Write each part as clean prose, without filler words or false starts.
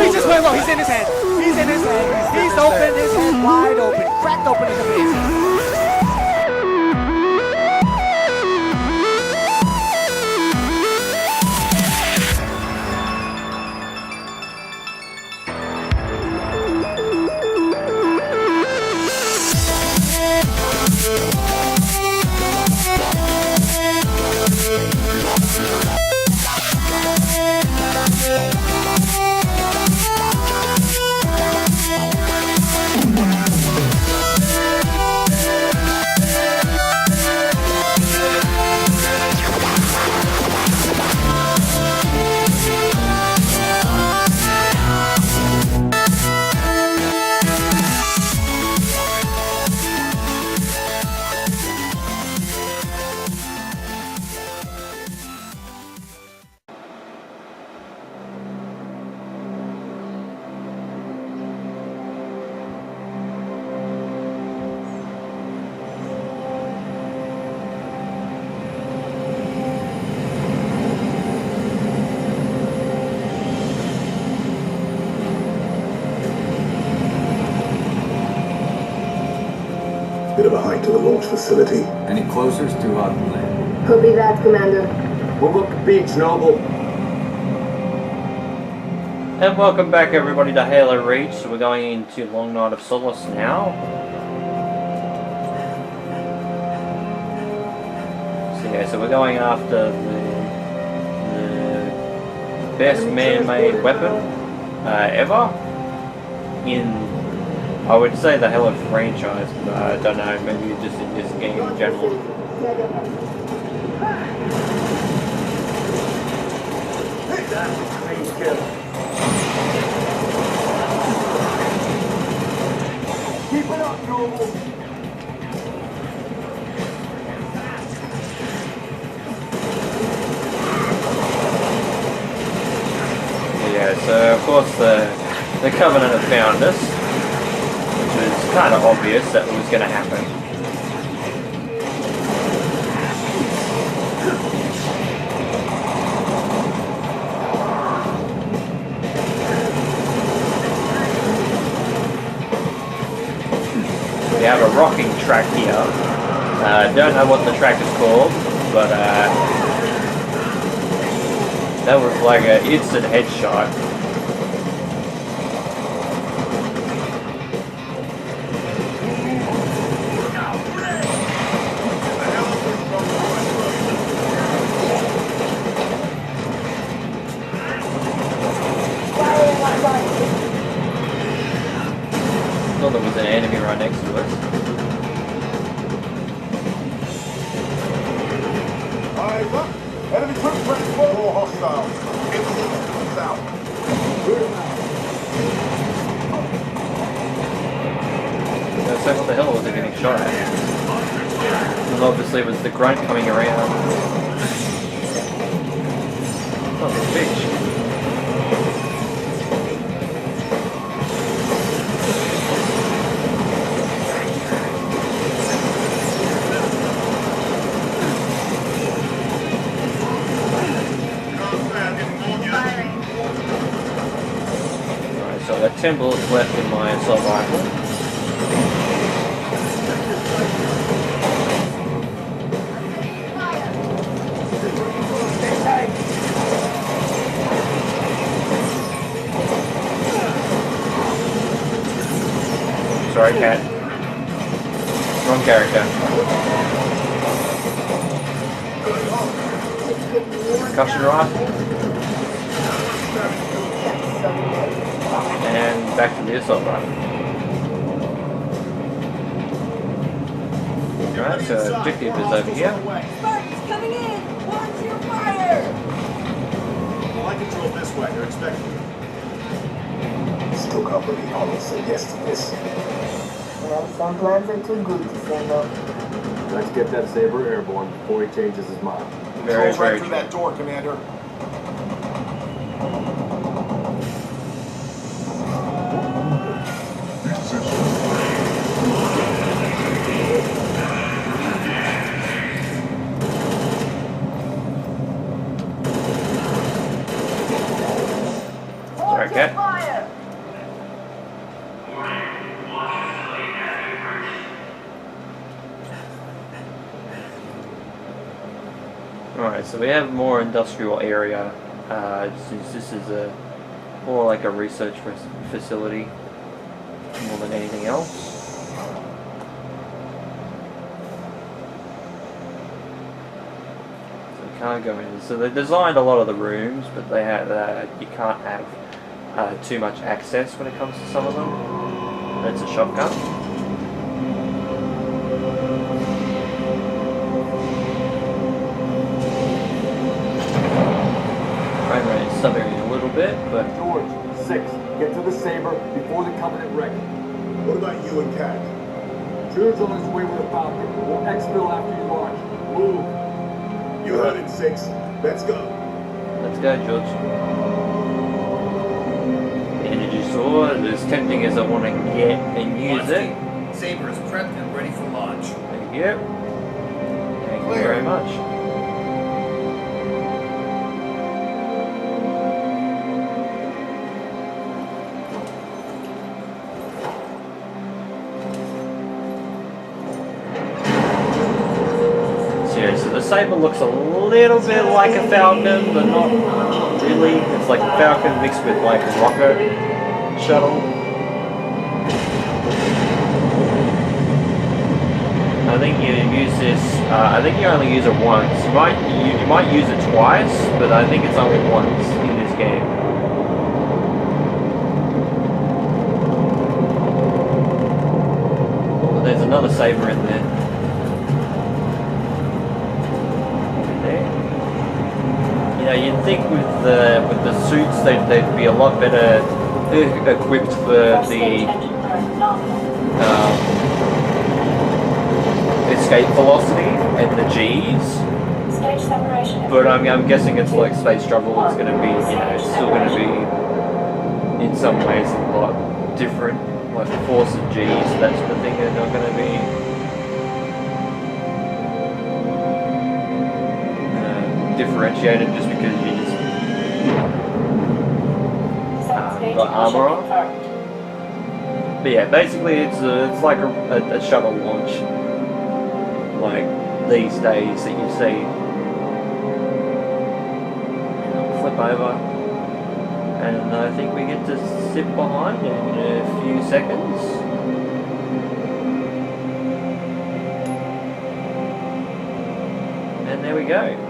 He's just playing low. He's in his head. He's in his head. He's open. His head wide open. Cracked open in the face. Bit of a hike to the launch facility. Any closer is too hot to land. Copy that, Commander. Move up the beach, Noble. And welcome back everybody to Halo Reach. So we're going into Long Night of Solace now. So yeah, so we're going after the best man-made weapon ever in, I would say, the Halo franchise, but I don't know, maybe just in this game in general. Hit that range kill. Keep it up, Noble. Yeah, so of course the Covenant have found us, which was kind of obvious that was going to happen. We have a rocking track here. Don't know what the track is called, but that was like an instant headshot. I thought there was an enemy right next to us. Eyes up. Enemy troops ready for more hostiles. South. So what the hell was it getting shot at? And obviously it was the grunt coming around. Oh, the bitch. So I got 10 bullets left in my assault rifle. Sorry, Cat. Wrong character. Percussion rifle. And back to the assault rifle. Alright, so objective is over here. Spartans coming in! Launch your fire! I control this way. They're expecting you. Still can't believe Holland said yes to this. Well, some plans are too good to say no. Let's get that Saber airborne before he changes his mind. Very, Controls very right through true. that door, Commander. Sorry, Cat. Fire! Alright, so we have more industrial area. Since this is more like a research facility more than anything else. So we can't go in. So they designed a lot of the rooms, but they have you can't have too much access when it comes to some of them. That's a shotgun. Frame rate is suffering a little bit, but George, 6. Get to the Saber before the Covenant wreck. What about you and Cat? George on his way with a Falcon. We'll exfil after you launch. Move. You heard it, 6. Let's go. let's go, George. The energy sword, as tempting as I want to get and use it. Saber is prepped and ready for launch. Thank you. Thank you very much. So the Saber looks a little bit like a Falcon, but not really. It's like a Falcon mixed with like a rocket shuttle. I think you use this. I think you only use it once. You might use it twice, but I think it's only once in this game. Oh, there's another Saber in there. You know, you'd think with the suits they'd be a lot better equipped for the escape velocity and the G's. But I'm guessing it's like space travel. It's going to be, you know, it's still going to be in some ways a lot different. Like the force of G's, that sort of thing. They're not going to be differentiated just because you just got armor on. But yeah, basically it's like a shuttle launch, like these days that you see. And I'll flip over, and I think we get to sit behind in a few seconds. And there we go.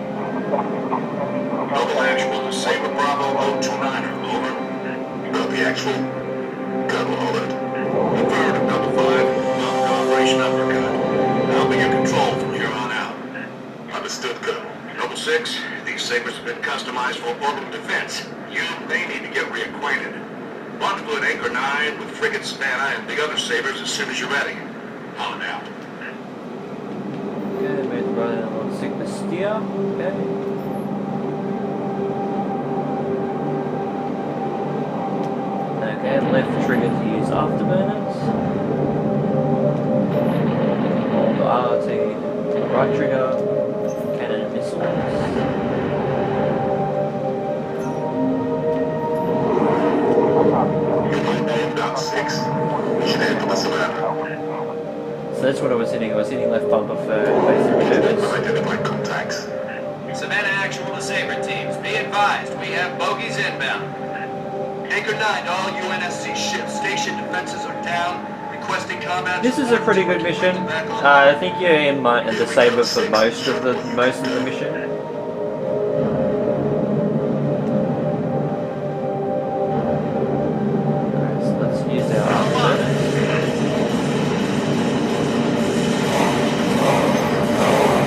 Local actual to Saber Bravo 029er, over. You got the actual? Got all that. Confirmed, number 5, Mountain Operation Uppercut. I'll be your control from here on out. Understood, Colonel. Noble 6, these Sabers have been customized for orbital defense. You may need to get reacquainted. Rendezvous at Anchor 9 with Frigate Savannah and the other Sabers as soon as you're ready. On out. Okay, made the right on Sigma Steer. Okay. Okay, left trigger to use afterburners. Hold R to right trigger, cannon and missiles. Dock 6. Should head to the Savannah. So that's what I was hitting. I was hitting left bumper for basic maneuvers. Identify contacts. Savannah actual to Saber teams. Be advised, we have bogeys inbound. Anchor 9 to all UNSC ships. Station defenses are down. Requesting combat. This is a pretty good mission. I think you're in the Saber for most of the mission. Alright, so let's use our afterburners.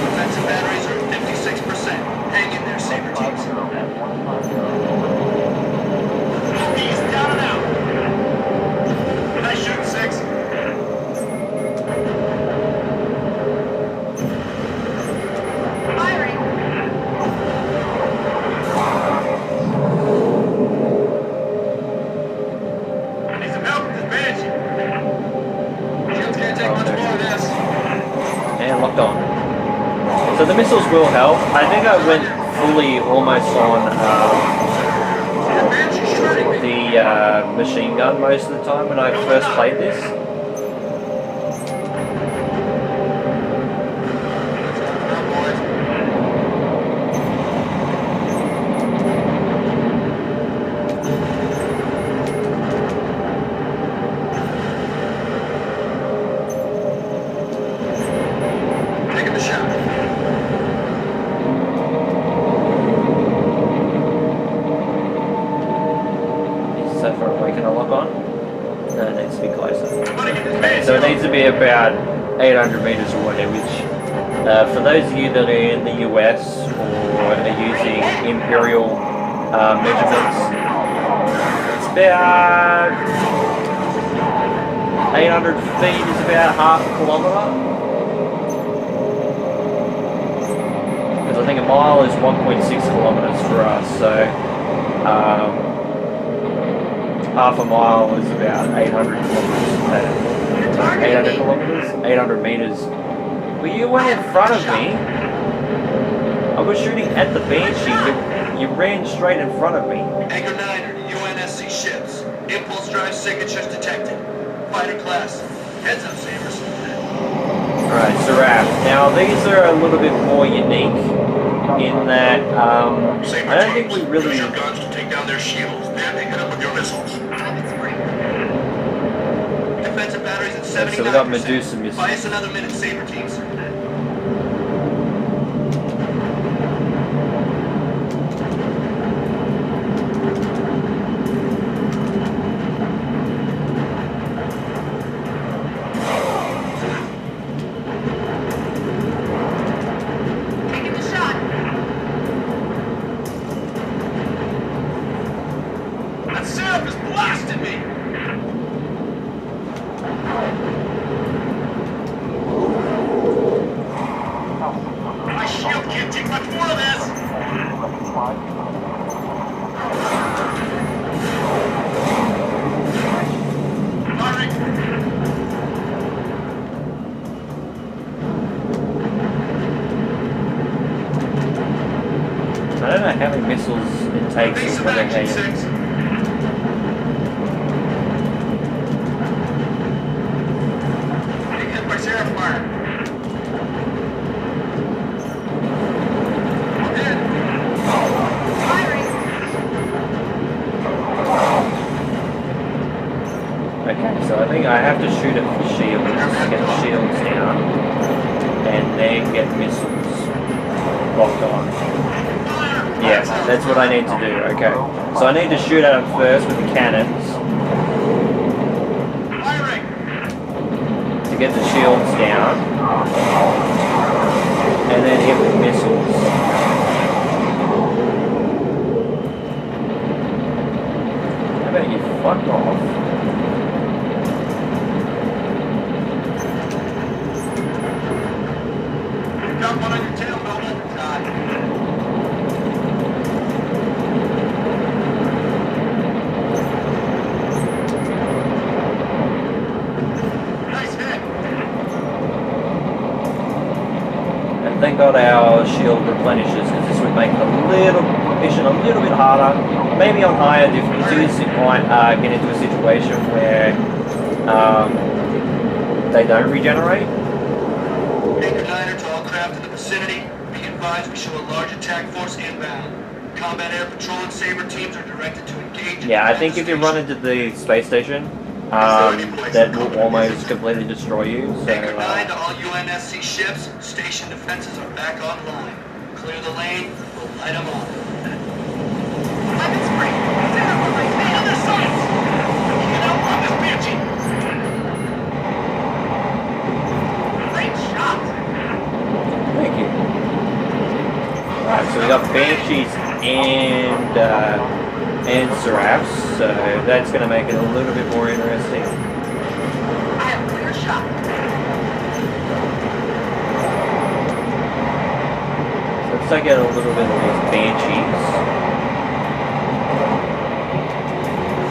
Defensive batteries are 56%. Hang in there, Saber teams. He's down and out. Nice shoot, 6. Firing. Need some help with this bitch. Shields can't take much more of this. And locked on. So the missiles will help. I think I went fully almost on the machine gun most of the time when I first played this. be about 800 meters away, which for those of you that are in the US or are using imperial measurements, it's about 800 feet is about half a kilometer. Because I think a mile is 1.6 kilometers for us, so half a mile is about 800 kilometers. 800 kilometers? 800 meters. Well, you went in front of me. I was shooting at the Banshee. You ran straight in front of me. Anchor 9 are UNSC ships. Impulse drive signatures detected. Fighter class. Heads up, Sabers. Alright, Seraph. Now, these are a little bit more unique in that I don't think we really... Use your guns to take down their shields. Then pick it up with your missiles. Defensive batteries at 79%. So we got Medusa missiles. Buy us another minute, Saber teams. Taking the shot. That Seraph is blasting me! My shield can't take much more of this! Firing! I don't know how many missiles it takes Base to of put a action, hand. 6. Being hit by Seraph fire. Dead. Firing. Okay, so I think I have to shoot at the shields, get the shields down, and then get missiles locked on. Yeah, that's what I need to do, okay. So I need to shoot at them first with the cannons Firing! to get the shields down, and then hit with missiles. How about you fuck off? You got one on your tail, Noble. God. Nice hit. And thank God our shield replenishes, because this would make the mission a little bit harder. Maybe on higher difficulties it might get into a situation where they don't regenerate. Anchor 9 to all craft in the vicinity. Be advised we show a large attack force inbound. Combat air patrol and Saber teams are directed to engage. Yeah, I think if you run into the space station, that will almost completely destroy you. So Anchor 9 to all UNSC ships. Station defenses are back online. Clear the lane. We'll light them up. Weapons free. Zero for my man on their sides. Get out on this Banshee. Great shot. thank you. Alright, so we got Banshees and Seraphs, so that's going to make it a little bit more interesting. I have a clear shot. So let's take out a little bit of these Banshees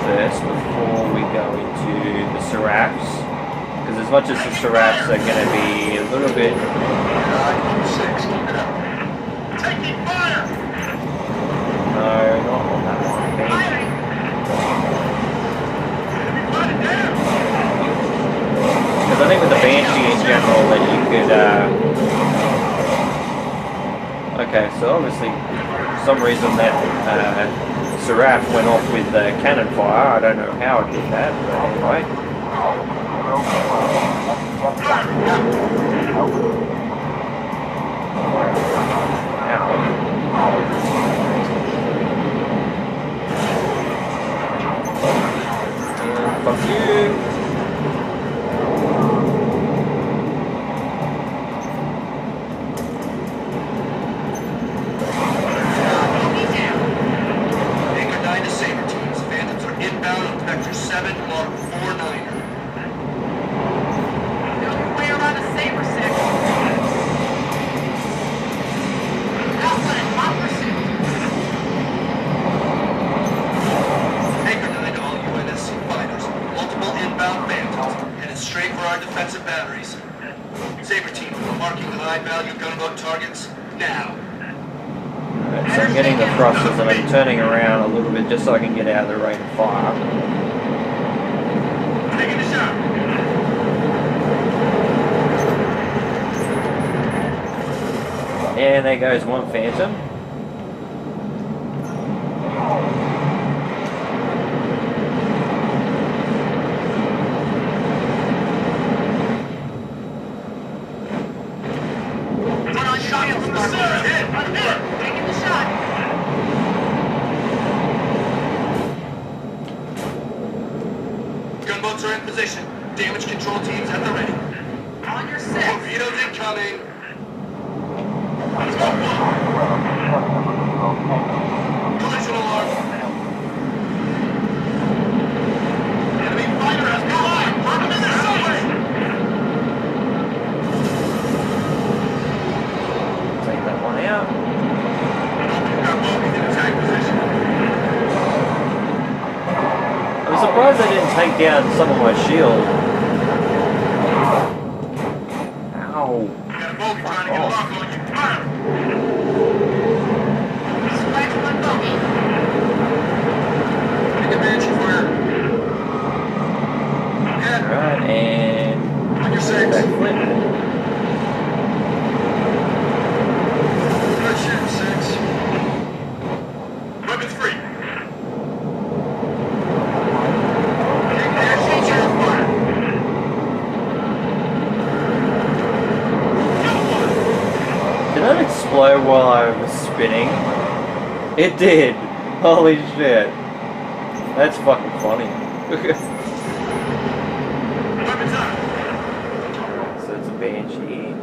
first before we go into the Seraphs, because as much as the Seraphs are going to be a little bit... 6, keep it up. Taking fire. No, not on that one. Banshee. Firing. Everybody down. Because I think with the Banshee in general that you could... Okay, so obviously for some reason that Seraph went off with cannon fire. I don't know how it did that, but anyway. Ow. Fuck you. batteries. Saber team, marking high-value gunboat targets now. Alright, so I'm getting the thrusters and I'm turning around a little bit just so I can get out of the rain of fire. Taking the shot. And there goes one Phantom. Put on shields, Mark. Taking the shot. Gunboats are in position. Damage control teams at the ready. On your six. Torpedoes incoming. Collision alarm. Enemy fighter has collided. Put them in their sights. Take that one out. Gunboat in attack position. I'm surprised I didn't take down some of my shield. Ow. Got a bogey trying to get a lock on you. Fire! Scratch one bogey. Take advantage of fire. Head. Alright, and On your six. backflip. Good shit, six. Weapons free. Take the extra fire. Did that explode while I was spinning? It did! Holy shit. That's fucking funny. Weapons up. So it's a Banshee.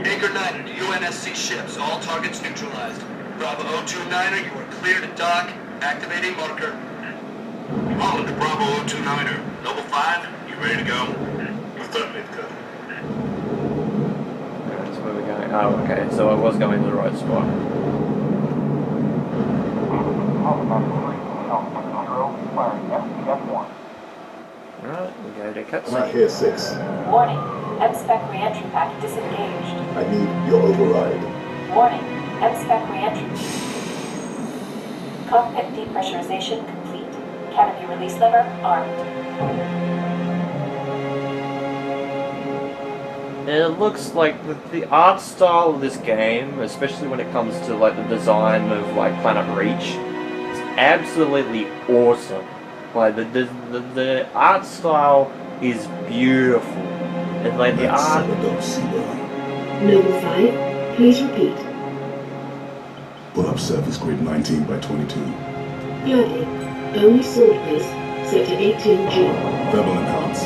Anchor 9 to UNSC ships. All targets neutralized. Bravo 029er, you are clear to dock. Activating marker. Holland to Bravo 029er. Noble 5, you ready to go? Affirmative, Colonel. That's where we're going. Oh, okay. So I was going to the right spot. Right, we go to I'm cutscene. here, 6. Warning, M-Spec reentry pack disengaged. I need your override. Warning, M-Spec reentry. Cockpit depressurization complete. Canopy release lever armed. It looks like the art style of this game, especially when it comes to like the design of like Planet Reach, is absolutely awesome. Like the art style is beautiful, and like the That's art. Noble 5, please repeat. Pull up surface grid 19 by 22. Gladly. Only sword base, sector 18G. Verbal enhance.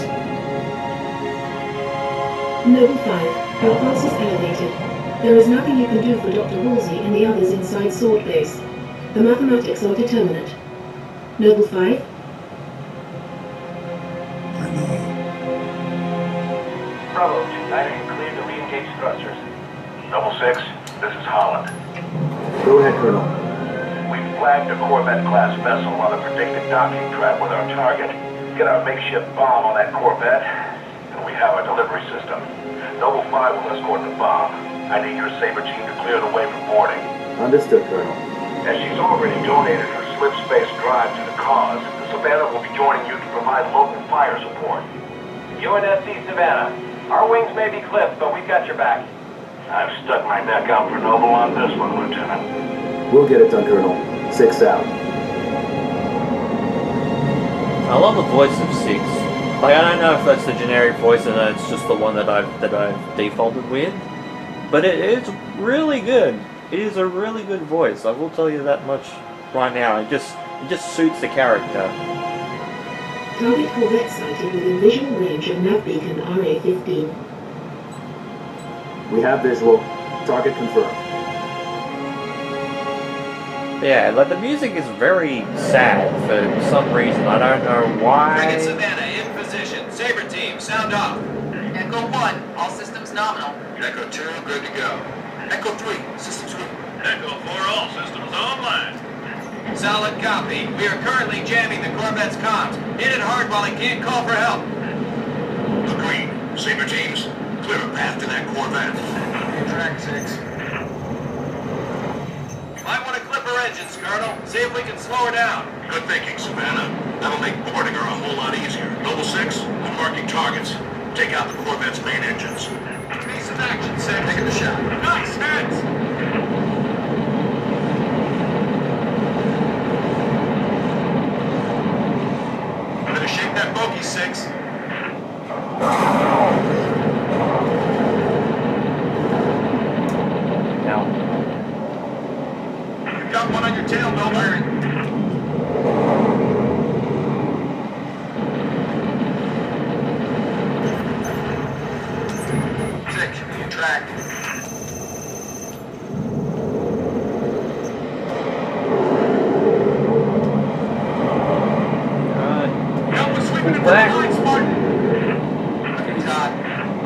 Noble 5, your pulse is elevated. There is nothing you can do for Dr. Halsey and the others inside sword base. The mathematics are determinate. Noble 5, I know. Bravo 29er, you cleared to re-engage thrusters. Noble 6, this is Holland. Go ahead, Colonel. We've flagged a Corvette-class vessel on a predicted docking trap with our target. Get our makeshift bomb on that Corvette, and we have our delivery system. Noble 5 will escort the bomb. I need your Saber team to clear the way for boarding. Understood, Colonel. As she's already donated her slip space drive to the cause, the Savannah will be joining you to provide local fire support. UNSC Savannah, our wings may be clipped, but we've got your back. I've stuck my neck out for Noble on this one, Lieutenant. We'll get it done, Colonel. 6 out. I love the voice of 6. Like, I don't know if that's the generic voice and it's just the one that I've defaulted with, but it is really good. It is a really good voice. I will tell you that much right now. It just suits the character. target Corvette sighted within visual range of nav beacon RA-15. We have visual. Target confirmed. Yeah, like the music is very sad for some reason. I don't know why. Frigate Savannah in position. Saber team, sound off. Echo 1, all systems nominal. Echo 2, good to go. Echo 3, systems good. Echo 4, all systems online. Solid copy. We are currently jamming the Corvette's comms. Hit it hard while he can't call for help. Agreed. Saber teams, clear a path to that Corvette. Track 6. Might want to clip her engines, Colonel. See if we can slow her down. Good thinking, Savannah. That'll make boarding her a whole lot easier. Noble 6, I'm marking targets. Take out the Corvette's main engines. Need some action, Sam. Taking the shot. Nice, heads! Better shake that bogey, 6. Now, You've got one on your tail, Milbury. Track. Help us sweeping it from back. behind, Spartan.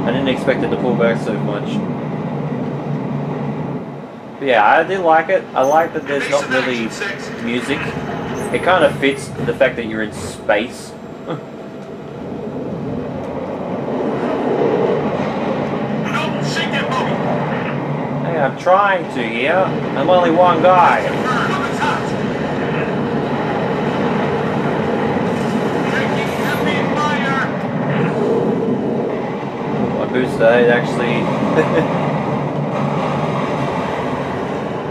I didn't expect it to pull back so much. But yeah, I do like it. I like that there's not really music. It kind of fits the fact that you're in space. Hey, I'm trying to here. I'm only one guy. My booster is actually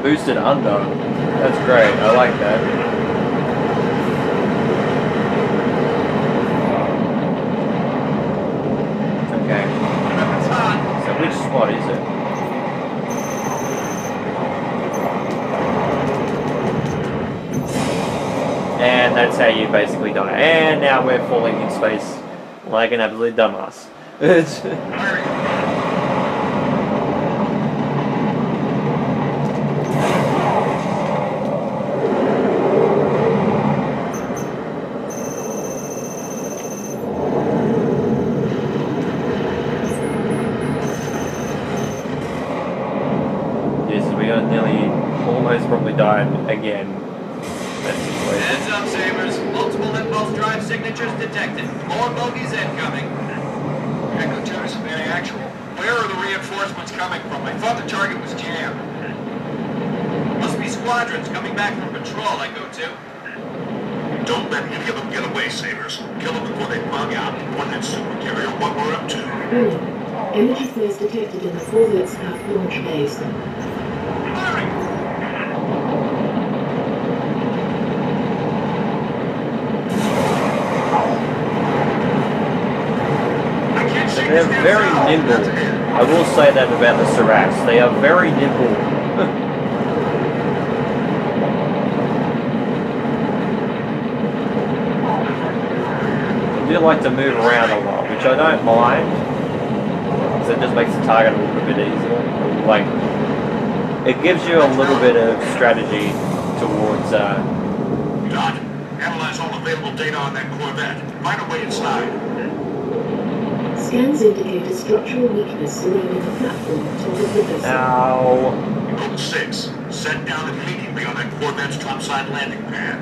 boosted under. That's great. I like that. Okay. So which spot is it? And that's how you basically die. And now we're falling in space like an absolute dumbass. Yes, we are nearly, almost probably died again. Heads up, Sabers. Multiple impulse drive signatures detected. More bogies incoming. Echo 2 is very actual. Where are the reinforcements coming from? I thought the target was jammed. Must be squadrons coming back from patrol, Echo 2. Don't let any of them get away, Sabers. Kill them before they bug out and warn that supercarrier what we're up to. Warning. Energy flows detected in the Corvette's aft launch bays. Firing! They're very nimble. I will say that about the Seracs. They are very nimble. They do like to move around a lot, which I don't mind. Because it just makes the target a little bit easier. Like, it gives you a little bit of strategy towards... Dot, analyze all available data on that Corvette. Find a way inside. Scans indicate a structural weakness surrounding the platform on top of the vessel. Ow. Noble 6, set down immediately on that Corvette's topside landing pad.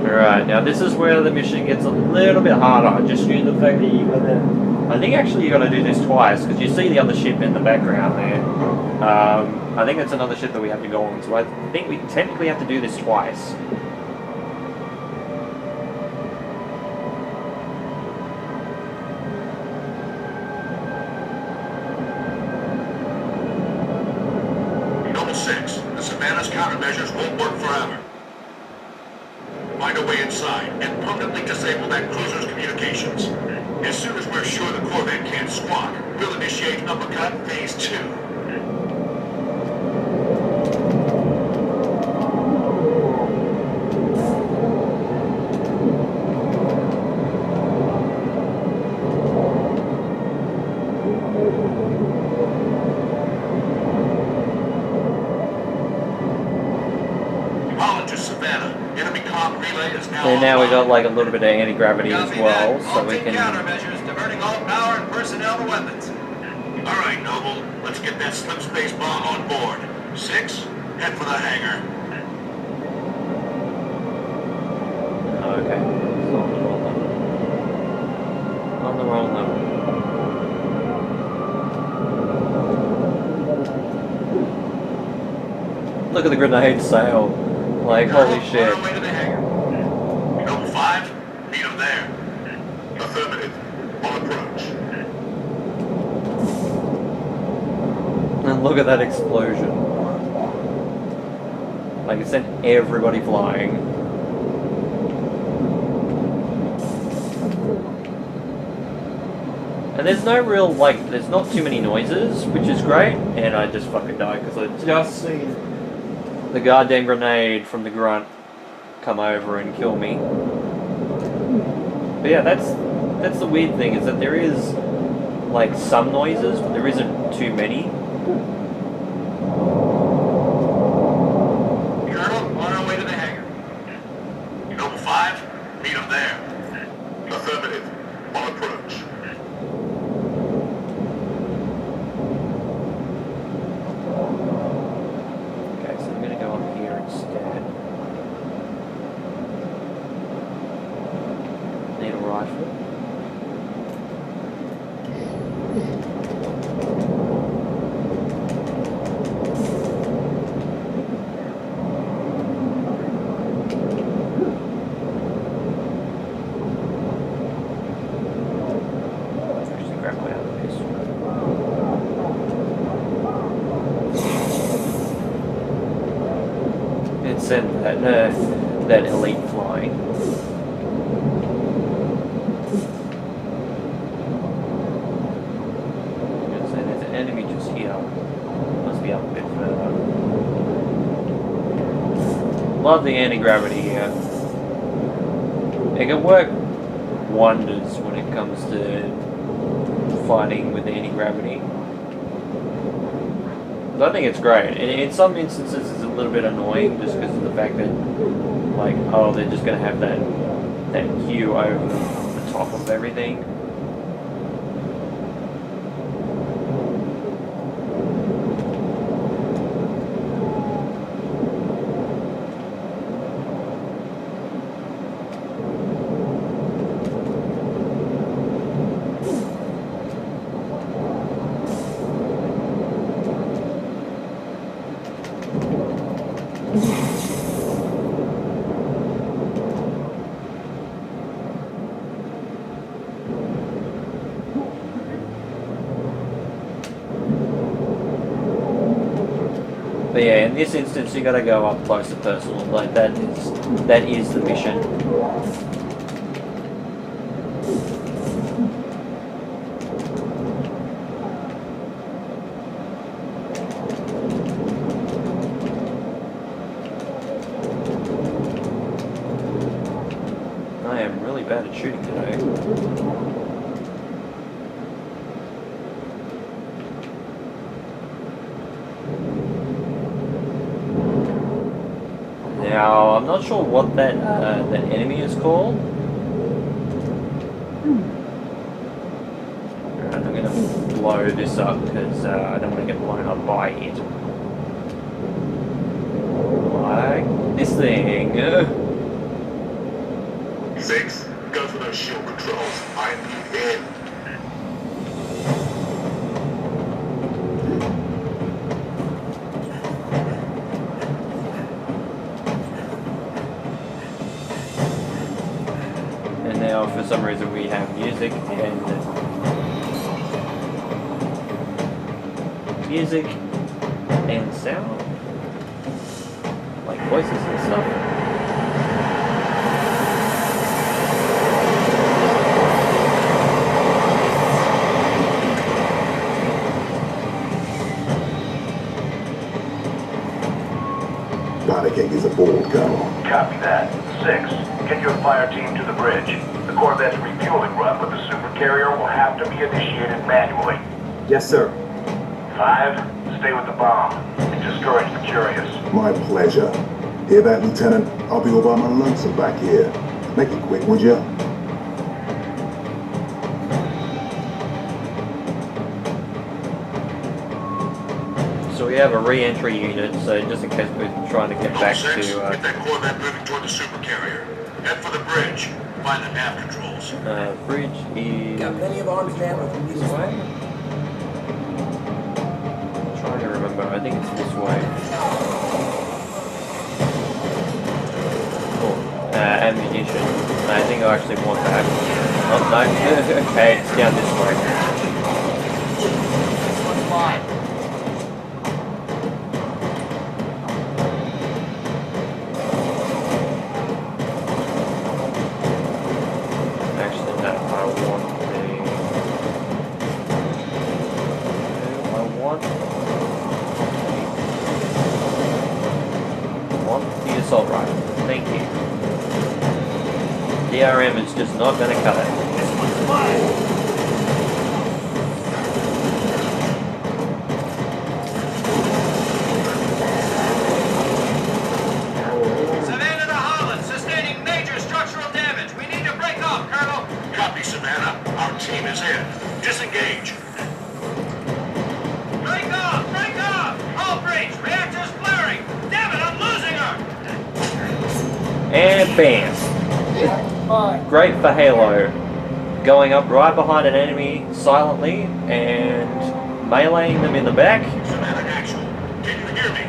Alright, now this is where the mission gets a little bit harder, just due to the fact that you got to... I think actually you're going to do this twice, because you see the other ship in the background there. I think it's another ship that we have to go on, so I think we technically have to do this twice. Noble 6, the Savannah's countermeasures won't work forever. Find a way inside and permanently disable that cruiser's communications. As soon as we're sure the Corvette can't squawk, we'll initiate uppercut phase 2. Holland to Savannah. Enemy comm relay is now And now we got online. like a little bit of anti-gravity as Copy well, that. so All we take can... countermeasures, diverting all power and personnel to weapons. All right, Noble. Let's get that slip space bomb on board. 6, head for the hangar. Okay. It's on the wrong level. On the wrong level. Look at the grenade sail. Like, holy shit. On our way to the hangar. Noble 5, meet him there. Affirmative. On approach. And look at that explosion. Like, it sent everybody flying. And there's no real, like, there's not too many noises, which is great. And I just fucking died because I just seen the goddamn grenade from the grunt come over and kill me. But yeah, that's the weird thing, is that there is, like, some noises, but there isn't too many. Colonel, on our way to the hangar. Noble 5, meet him there. Affirmative. On approach. Okay, so I'm gonna go up here instead. Need a rifle. Actually, grab my other pistol. And send that elite flying. Gonna say there's an enemy just here. Must be up a bit further. Love the anti-gravity here. It can work wonders when it comes to fighting with anti-gravity. I think it's great. In some instances, it's a little bit annoying just because of the fact that, like, oh, they're just going to have that hue over the top of everything. But yeah, in this instance, you got to go up close and personal. Like that is the mission. I am really bad at shooting today. Now, I'm not sure what that enemy is called. Alright, I'm gonna blow this up because I don't want to get blown up by it. Like this thing. 6, go for those shield controls. I need in. And now, for some reason, we have music and sound, like voices and stuff. Panicking is aboard, Colonel. Copy that. 6, get your fire team to the bridge. The Corvette's refueling run with the supercarrier will have to be initiated manually. Yes, sir. 5, stay with the bomb and discourage the curious. My pleasure. Hear that, Lieutenant? I'll be all by my lonesome back here. Make it quick, would you? So we We have a re-entry unit, so just in case we're trying to get back Six, to get that Corvette moving toward the supercarrier. Head for the bridge. Find the nav controls. bridge is Got plenty of arms and ammo if you need this it. way. I'm trying to remember. I think it's this way. Oh, ammunition. I think I actually want that. Oh no. Okay, it's down this way. This one's mine. Actually, no, I want the assault rifle. Thank you. DRM is just not going to cut it. This one's mine. Savannah to Holland, sustaining major structural damage. We need to break off, Colonel. Copy, Savannah. Our team is in. Disengage. Break off! Break off! Hull breach! Reactor's flaring! Damn it, I'm losing her! And bam. Great for Halo. Going up right behind an enemy silently and meleeing them in the back. Savannah, actual. Can you hear me?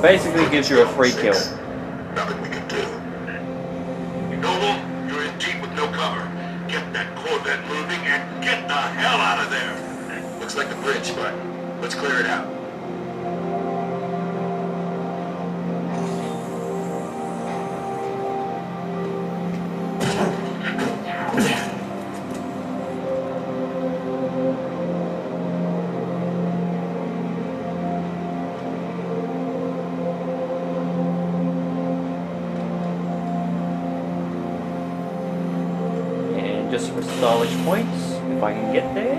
Basically gives you a free kill. Nothing we can do. Noble, you're in deep with no cover. Get that Corvette moving and get the hell out of there. Looks like the bridge, but let's clear it out. And just for stylish points, if I can get there.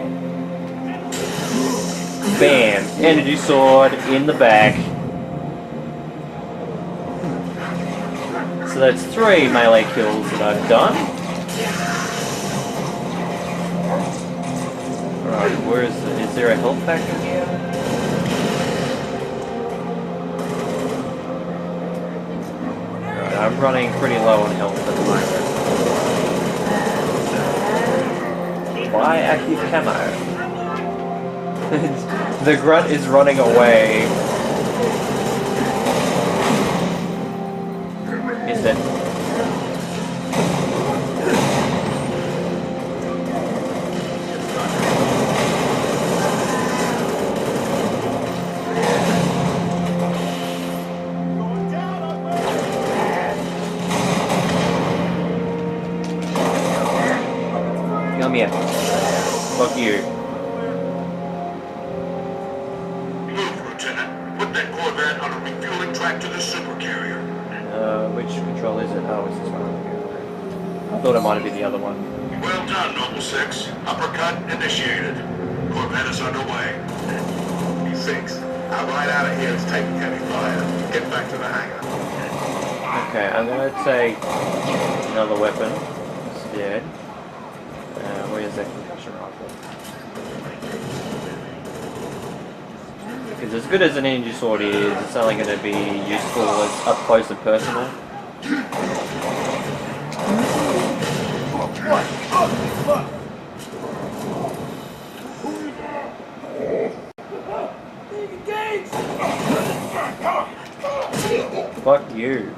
Bam! Energy sword in the back. So that's 3 melee kills that I've done. Alright, where is there a health pack in here? Alright, I'm running pretty low on health at the moment. Buy active camo. The grunt is running away. Is it? Come here. Fuck you. Move, Lieutenant. Put that Corvette on a refueling track to the supercarrier. Which control is it? Oh, it's this one over here. I thought it might have been the other one. Well done, Noble 6. Uppercut initiated. Corvette is underway. 6. Our ride out of here is taking heavy fire. Get back to the hangar. Okay, I'm gonna take another weapon instead. Where's that concussion rifle? Because as good as an energy sword is, it's only going to be useful as up close and personal. Fuck you.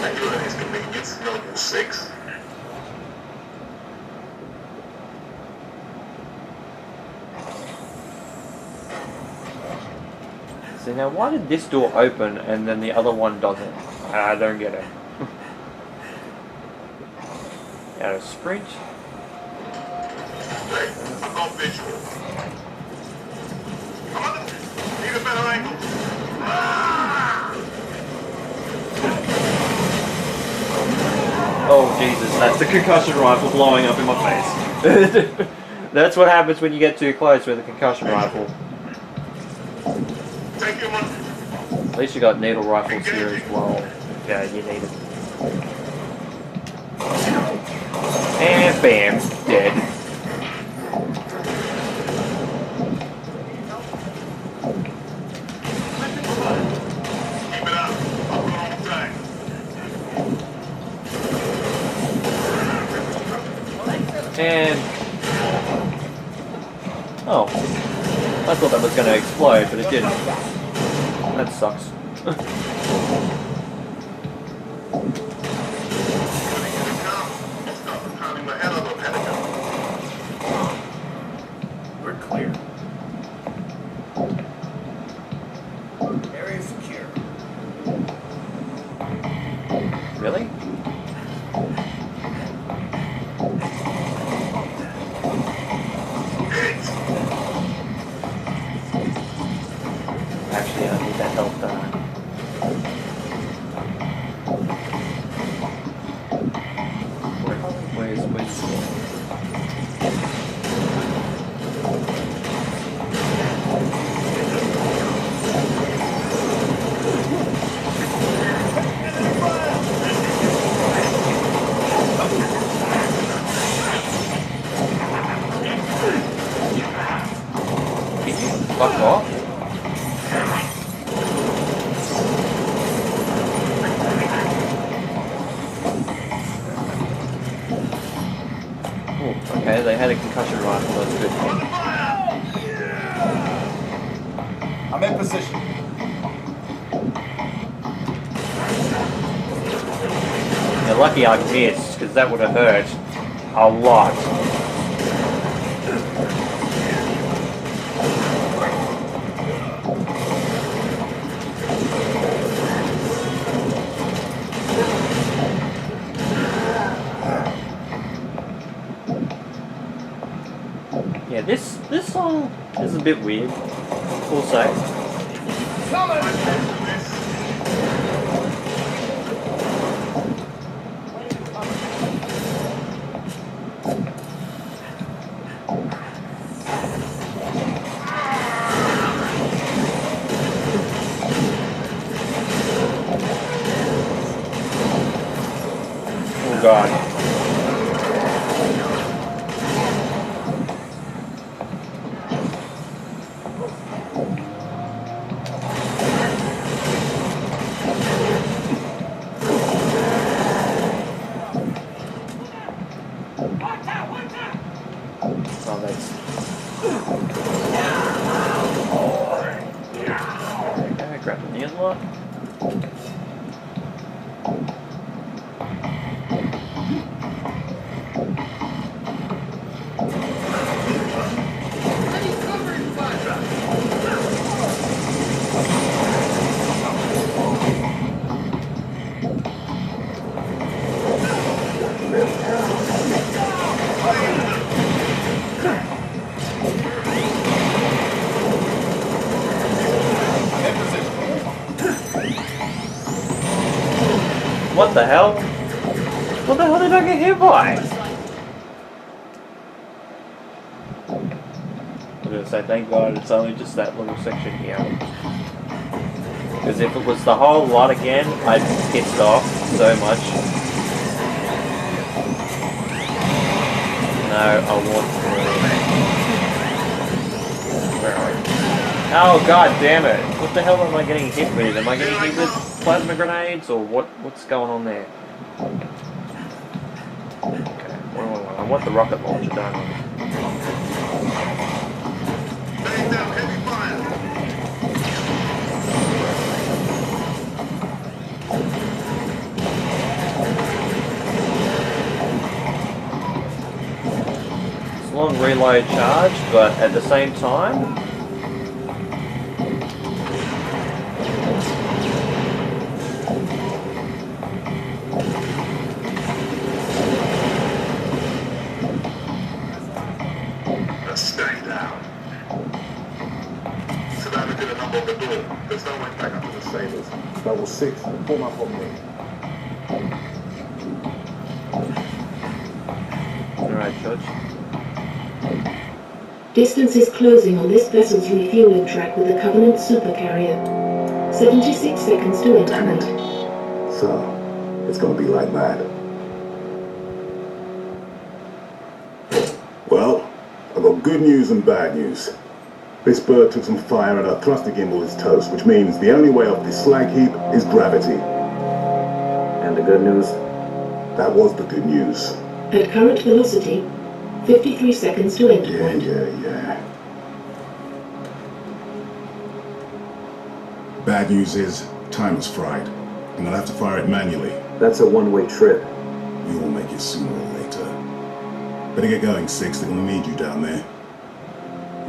Thank you for his convenience, Noble 6. So now why did this door open and then the other one doesn't? I don't get it. Out of sprint. Hey, I'm on visual. Come on, need a better angle. Oh Jesus, that's the concussion rifle blowing up in my face. That's what happens when you get too close with a concussion rifle. Take your money. At least you got needle rifles here as well. Yeah, you need it. And bam, dead. Keep it up. I'll run all day. And... oh. I thought that was going to explode, but it didn't. That sucks. We're clear. Area secure. Really? Actually, I need that help done. Where's fuck off? Oh, okay, they had a concussion rifle, that's good. I'm in position. You're lucky I missed, because that would have hurt a lot. Yeah, this song is a bit weird, we'll say. Oh god. Oh, that's... okay, grab the neon lot. What the hell? What the hell did I get hit by? I'm gonna say thank God it's only just that little section here. Because if it was the whole lot again, I'd be pissed off so much. No, I want to. Where are you? Oh god damn it! What the hell am I getting hit with? Am I getting hit with plasma grenades or what's going on there? Okay, what do I want? I want the rocket launcher, don't I? Bang down, heavy fire. It's a long reload charge, but at the same time, Stay down. Sit down and get a number on the door. There's no way back up to the sailors. Level 6, form up on me. alright, Judge. Distance is closing on this vessel's refueling track with the Covenant supercarrier. 76 seconds to entry. So, it's gonna be like that. good news and bad news. This bird took some fire and our thruster gimbal is toast, which means the only way off this slag heap is gravity. And the good news? That was the good news. At current velocity, 53 seconds to end point. Yeah. Bad news is, time is fried. And I'll have to fire it manually. That's a one-way trip. We will make it sooner or later. Better get going, Six. They're gonna need you down there.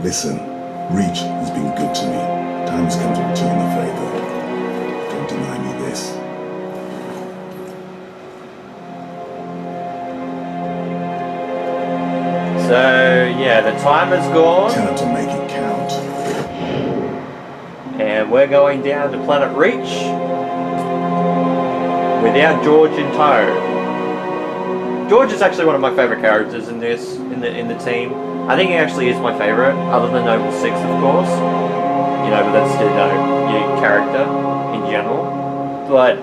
Listen, Reach has been good to me. Time has come to return the favor. Don't deny me this. So, yeah, the timer's gone. Tell them to make it count. And we're going down to Planet Reach without George in tow. George is actually one of my favourite characters in this, in the team. I think he actually is my favourite, other than Noble Six, of course. You know, but that's still your character in general. But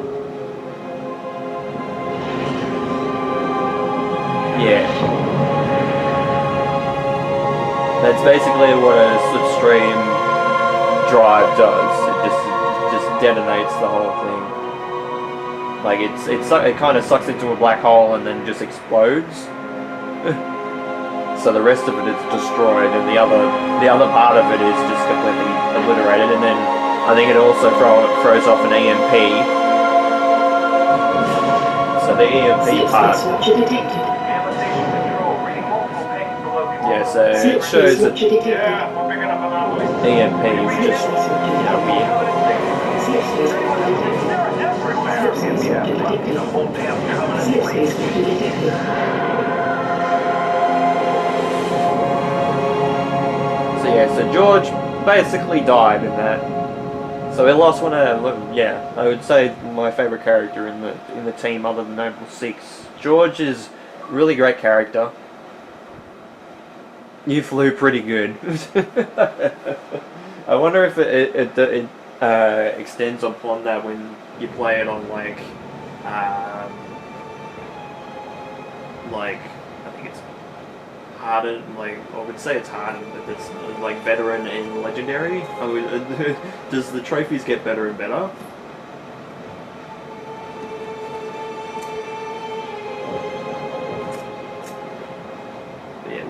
yeah, that's basically what a slipstream drive does. It just detonates the whole thing. Like it kind of sucks into a black hole and then just explodes. So the rest of it is destroyed, and the other part of it is just completely obliterated. And then I think it also throws off an EMP. So the EMP part. Yeah, so it shows that EMP is just weird. So yeah, so George basically died in that. So we lost one of, I would say my favourite character in the team other than Noble Six. George is a really great character. You flew pretty good. I wonder if it extends upon that when you play it on like I think it's hardened. Like I would say it's hardened, but it's like veteran and legendary. Does the trophies get better and better?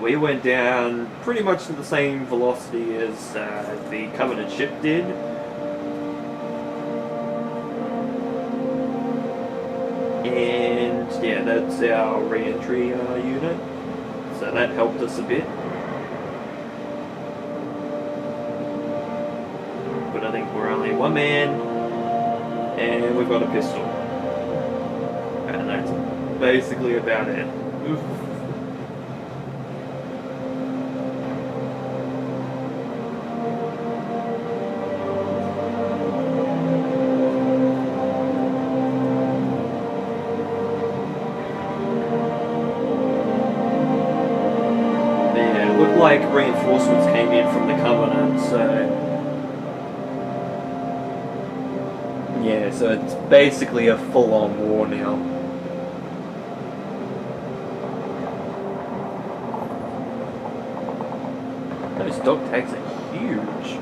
We went down pretty much to the same velocity as the Covenant ship did. And yeah, that's our re-entry unit. So that helped us a bit. But I think we're only one man, and we've got a pistol. And that's basically about it. Oof. Like reinforcements came in from the Covenant, so yeah, so it's basically a full-on war now. Those dog tags are huge.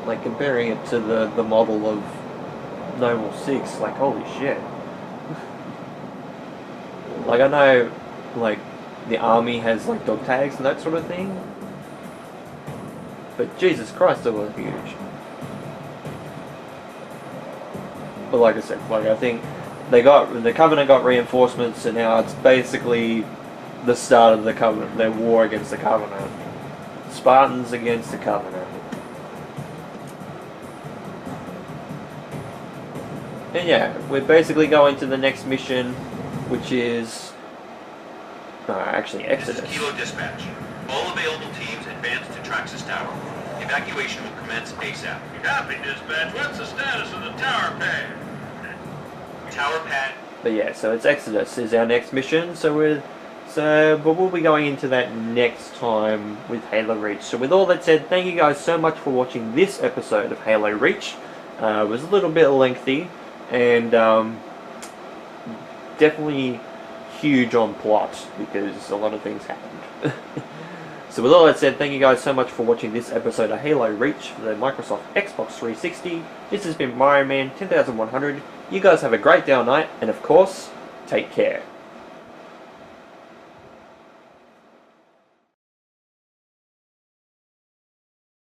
Like comparing it to the model of Noble Six, like holy shit. Like I know, like the army has like dog tags and that sort of thing, but Jesus Christ, they were huge. But like I said, like I think the Covenant got reinforcements, and now it's basically the start of the Covenant, their war against the Covenant. Spartans against the Covenant. And yeah, we're basically going to the next mission, which is actually Exodus. This is Kilo Dispatch. All available teams advance to Traxxas Tower. Evacuation will commence ASAP. Copy, Dispatch. What's the status of the tower pad? Tower pad. But yeah, so it's Exodus is our next mission. But we'll be going into that next time with Halo Reach. So with all that said, thank you guys so much for watching this episode of Halo Reach. It was a little bit lengthy, and definitely huge on plot because a lot of things happened. So with all that said, thank you guys so much for watching this episode of Halo Reach for the Microsoft Xbox 360. This has been Mario Man 10100. You guys have a great day or night, and of course, take care.